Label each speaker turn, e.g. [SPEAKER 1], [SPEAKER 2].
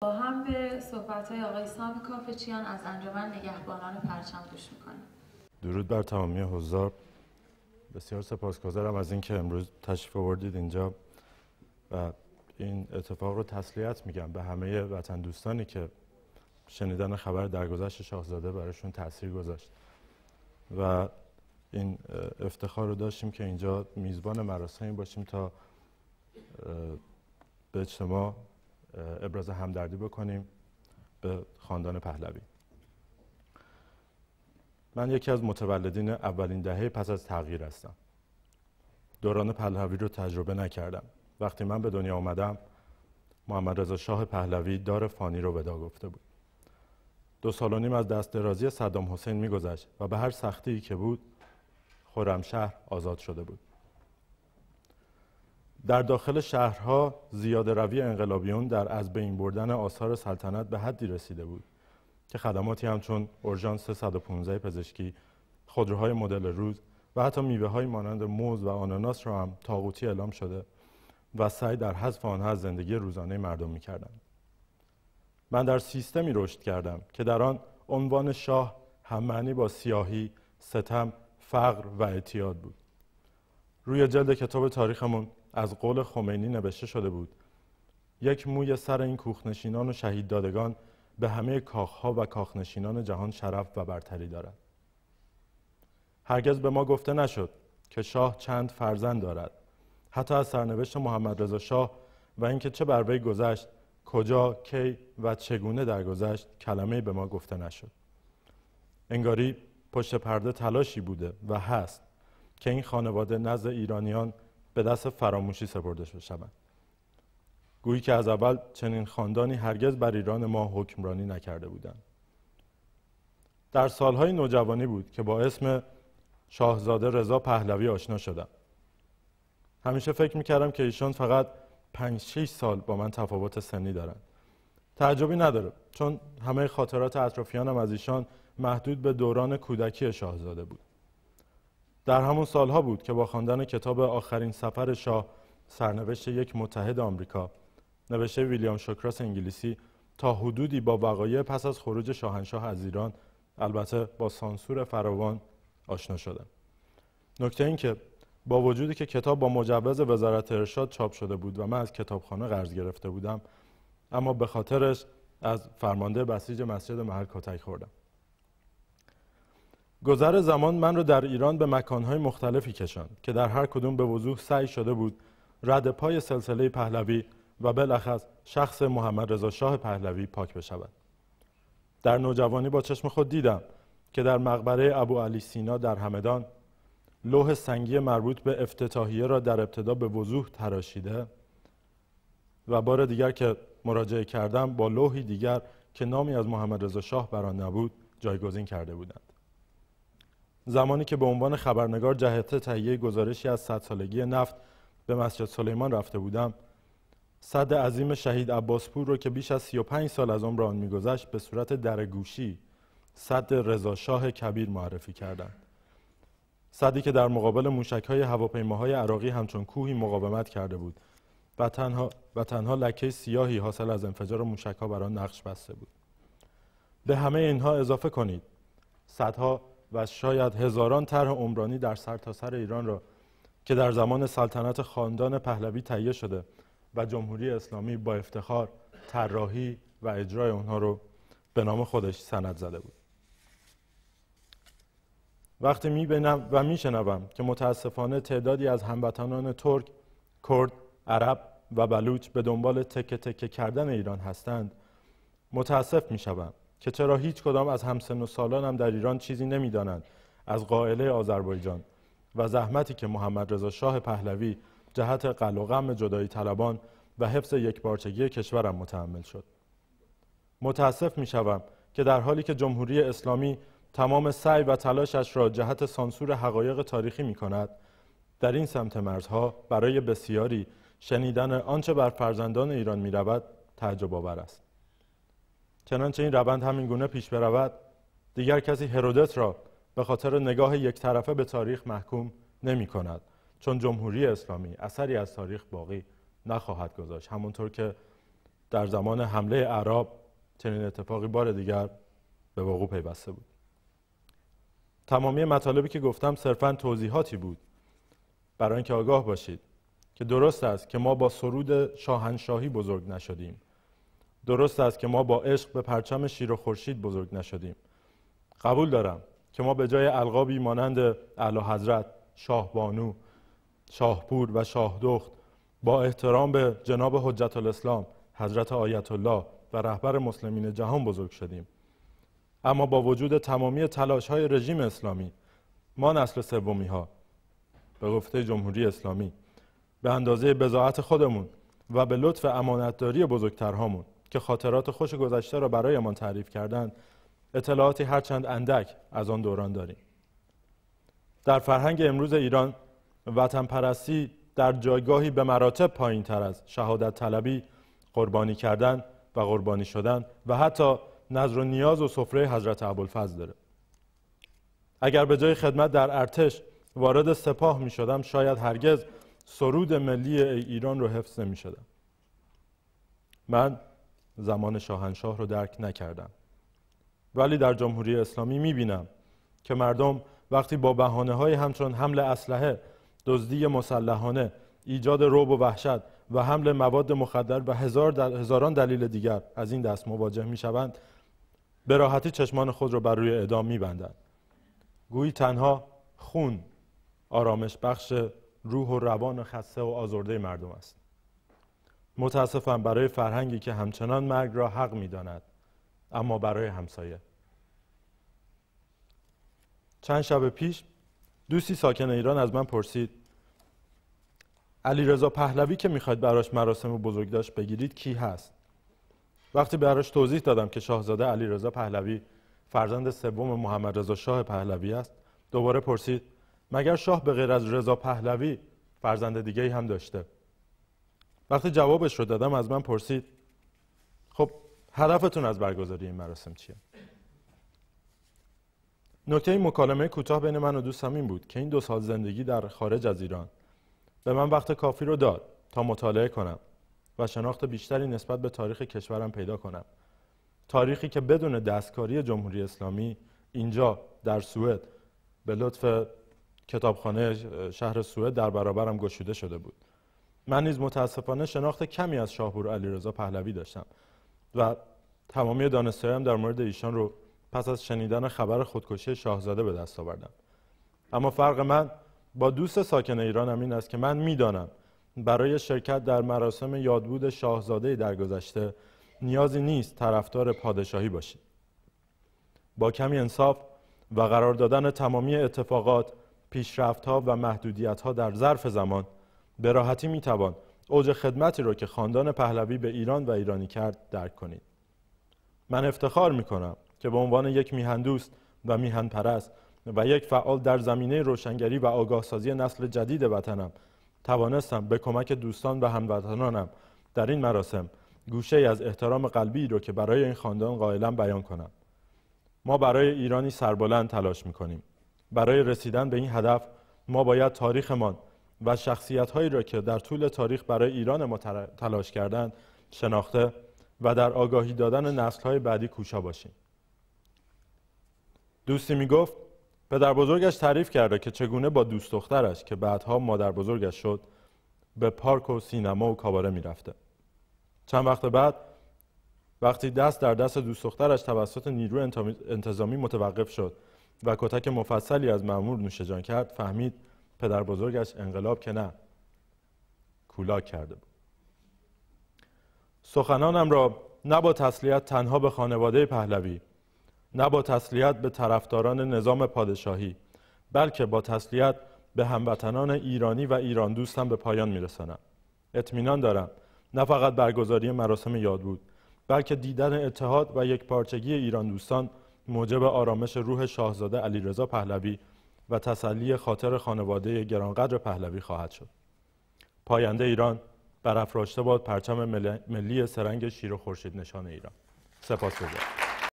[SPEAKER 1] با هم به صحبت‌های آقای سامی کافچیان از انجمن نگهبانان پرچم گوش می‌کنیم.
[SPEAKER 2] درود بر تمامی حضار. بسیار سپاسگزارم از اینکه امروز تشریف آوردید اینجا و این اتفاق رو تسلیت میگم به همه وطن دوستانی که شنیدن خبر درگذشت شاهزاده براشون تاثیر گذاشت و این افتخار رو داشتیم که اینجا میزبان مراسمی باشیم تا به اجتماع ابراز همدردی بکنیم به خاندان پهلوی. من یکی از متولدین اولین دهه پس از تغییر هستم. دوران پهلوی رو تجربه نکردم. وقتی من به دنیا آمدم محمد رضا شاه پهلوی دار فانی رو ودا گفته بود. 2 سال و نیم از دست درازی صدام حسین می‌گذشت و به هر سختی‌ای که بود خرمشهر آزاد شده بود. در داخل شهرها زیاده روی انقلابیون در از بین بردن آثار سلطنت به حدی رسیده بود که خدماتی همچون اورژانس 115 پزشکی، خودروهای مدل روز و حتی میوه‌های مانند موز و آناناس را هم طاغوتی اعلام شده و سعی در حذف آنها از زندگی روزانه مردم می‌کردند. من در سیستمی رشد کردم که در آن عنوان شاه هم معنی با سیاهی، ستم، فقر و اعتیاد بود. روی جلد کتاب تاریخمون از قول خمینی نوشته شده بود: یک موی سر این کوخنشینان و شهید دادگان به همه کاخها و کاخنشینان جهان شرف و برتری دارد. هرگز به ما گفته نشد که شاه چند فرزند دارد. حتی از سرنوشت محمد رضا شاه و اینکه چه بر وی گذشت، کجا، کی و چگونه درگذشت کلمه‌ای به ما گفته نشد. انگاری پشت پرده تلاشی بوده و هست که این خانواده نزد ایرانیان به دست فراموشی سپرده شوند. گویی که از اول چنین خاندانی هرگز بر ایران ما حکمرانی نکرده بودند. در سالهای نوجوانی بود که با اسم شاهزاده رضا پهلوی آشنا شدم. همیشه فکر میکردم که ایشان فقط 5-6 سال با من تفاوت سنی دارند. تعجبی نداره، چون همه خاطرات اطرافیانم از ایشان محدود به دوران کودکی شاهزاده بود. در همون سالها بود که با خواندن کتاب آخرین سفر شاه، سرنوشت یک متحد آمریکا، نوشته ویلیام شوکراس انگلیسی، تا حدودی با وقایع پس از خروج شاهنشاه از ایران، البته با سانسور فراوان، آشنا شدم. نکته این که با وجودی که کتاب با مجوز وزارت ارشاد چاپ شده بود و من از کتابخانه قرض گرفته بودم، اما به خاطرش از فرمانده بسیج مسجد محل کتک خوردم. گذر زمان من رو در ایران به مکانهای مختلفی کشاند که در هر کدوم به وضوح سعی شده بود رد پای سلسله پهلوی و بالاخص شخص محمد رضا شاه پهلوی پاک بشود. در نوجوانی با چشم خود دیدم که در مقبره ابو علی سینا در همدان لوح سنگی مربوط به افتتاحیه را در ابتدا به وضوح تراشیده و بار دیگر که مراجعه کردم با لوحی دیگر که نامی از محمد رضا شاه بر آن نبود جایگزین کرده بودند. زمانی که به عنوان خبرنگار جهت تهیه گزارشی از 100 سالگی نفت به مسجد سلیمان رفته بودم، سد عظیم شهید عباسپور رو که بیش از 35 سال از عمر آن می‌گذشت به صورت درگوشی سد رضا شاه کبیر معرفی کردند. سدی که در مقابل موشک‌های هواپیماهای عراقی همچون کوهی مقاومت کرده بود و تنها لکه سیاهی حاصل از انفجار موشک‌ها بر آن نقش بسته بود. به همه اینها اضافه کنید صدها و شاید هزاران طرح عمرانی در سرتاسر ایران را که در زمان سلطنت خاندان پهلوی تهیه شده و جمهوری اسلامی با افتخار طراحی و اجرای آنها رو به نام خودش سند زده بود. وقتی می‌بینم و می‌شنوم که متاسفانه تعدادی از هموطنان ترک، کرد، عرب و بلوچ به دنبال تکه تکه کردن ایران هستند، متاسف می‌شوم که چرا هیچ کدام از همسن و سالانم در ایران چیزی نمی‌دانند از قائله آذربایجان و زحمتی که محمد رضا شاه پهلوی جهت قل و غم جدایی طلبان و حفظ یکپارچگی کشورم متحمل شد. متاسف می‌شوم که در حالی که جمهوری اسلامی تمام سعی و تلاشش را جهت سانسور حقایق تاریخی می‌کند، در این سمت مرزها برای بسیاری شنیدن آنچه بر فرزندان ایران می‌رود تعجب آور است. چنانچه این روند همین گونه پیش برود، دیگر کسی هرودت را به خاطر نگاه یک طرفه به تاریخ محکوم نمی‌کند، چون جمهوری اسلامی اثری از تاریخ باقی نخواهد گذاشت. همونطور که در زمان حمله اعراب چنین اتفاقی بار دیگر به وقوع پیوسته بود. تمامی مطالبی که گفتم صرفاً توضیحاتی بود برای اینکه آگاه باشید که درست است که ما با سرود شاهنشاهی بزرگ نشدیم. درست است که ما با عشق به پرچم شیر و خورشید بزرگ نشدیم. قبول دارم که ما به جای القابی مانند اعلیحضرت، شاه بانو، شاهپور و شاهدخت با احترام به جناب حجت الاسلام حضرت آیت الله و رهبر مسلمین جهان بزرگ شدیم. اما با وجود تمامی تلاش‌های رژیم اسلامی، ما نسل سومی‌ها به گفته جمهوری اسلامی به اندازه بضاعت خودمون و به لطف امانتداری بزرگترهامون که خاطرات خوش گذشته را برایمان تعریف کردند، اطلاعاتی هرچند اندک از آن دوران داریم. در فرهنگ امروز ایران، وطن پرستی در جایگاهی به مراتب پایین تر از شهادت طلبی، قربانی کردن و قربانی شدن و حتی نذر و نیاز و سفره حضرت ابوالفضل داره. اگر به جای خدمت در ارتش وارد سپاه می شدم، شاید هرگز سرود ملی ای ایران رو حفظ نمی شدم. من زمان شاهنشاه رو درک نکردم، ولی در جمهوری اسلامی می بینم که مردم وقتی با بهانه‌های همچون حمل اسلحه، دزدی مسلحانه، ایجاد رعب و وحشت و حمل مواد مخدر و هزاران دلیل دیگر از این دست مواجه می‌شوند، به راحتی چشمان خود را بر روی اعدام می‌بندند. گویی تنها خون آرامش بخش روح و روان خسته و آزرده مردم است. متاسفم برای فرهنگی که همچنان مرگ را حق می‌داند، اما برای همسایه. چند شب پیش دوستی ساکن ایران از من پرسید علیرضا پهلوی که میخواید براش مراسم بزرگداشت بگیرید کی هست؟ وقتی براش توضیح دادم که شاهزاده علیرضا پهلوی فرزند سوم محمد رضا شاه پهلوی است، دوباره پرسید مگر شاه به غیر از رضا پهلوی فرزند دیگه‌ای هم داشته؟ وقتی جوابش رو دادم از من پرسید خب هدفتون از برگزاری این مراسم چیه؟ نکته مکالمه کوتاه بین من و دوستم این بود که این 2 سال زندگی در خارج از ایران به من وقت کافی رو داد تا مطالعه کنم و شناخت بیشتری نسبت به تاریخ کشورم پیدا کنم. تاریخی که بدون دستکاری جمهوری اسلامی اینجا در سوئد به لطف کتابخانه شهر سوئد در برابرم گشوده شده بود. من نیز متاسفانه شناخت کمی از شاهپور علیرضا پهلوی داشتم و تمامی دانستهایم در مورد ایشان رو پس از شنیدن خبر خودکشی شاهزاده به دست آوردم. اما فرق من با دوست ساکن ایرانم این است که من میدانم برای شرکت در مراسم یادبود شاهزاده درگذشته نیازی نیست طرفدار پادشاهی باشید. با کمی انصاف و قرار دادن تمامی اتفاقات، پیشرفت‌ها و محدودیت‌ها در ظرف زمان، به راحتی میتوان اوج خدمتی رو که خاندان پهلوی به ایران و ایرانی کرد درک کنید. من افتخار میکنم که به عنوان یک میهندوست و میهن پرست و یک فعال در زمینه روشنگری و آگاهسازی نسل جدید وطنم توانستم به کمک دوستان و هموطنانم در این مراسم گوشه‌ای از احترام قلبی رو که برای این خاندان قائلم بیان کنم. ما برای ایرانی سربلند تلاش میکنیم. برای رسیدن به این هدف ما باید تاریخمان و شخصیت‌هایی را که در طول تاریخ برای ایران ما تلاش کردند شناخته و در آگاهی دادن نسل‌های بعدی کوشا باشیم. دوستی میگفت پدر بزرگش تعریف کرده که چگونه با دوست دخترش که بعدها مادر بزرگش شد به پارک و سینما و کاباره میرفته. چند وقت بعد وقتی دست در دست دوست دخترش توسط نیروی انتظامی متوقف شد و کتک مفصلی از مأمور نوشجان کرد، فهمید پدر بزرگش انقلاب که نه، کولاک کرده بود. سخنانم را نه با تسلیت تنها به خانواده پهلوی، نه با تسلیت به طرفداران نظام پادشاهی، بلکه با تسلیت به هموطنان ایرانی و ایران دوستم به پایان میرسانم. اطمینان دارم نه فقط برگزاری مراسم یادبود، بلکه دیدن اتحاد و یکپارچگی ایران دوستان موجب آرامش روح شاهزاده علیرضا پهلوی و تسلی خاطر خانواده گرانقدر پهلوی خواهد شد. پاینده ایران برافراشته باد پرچم ملی سرنگ شیر و خورشید نشان ایران. سپاسگزارم.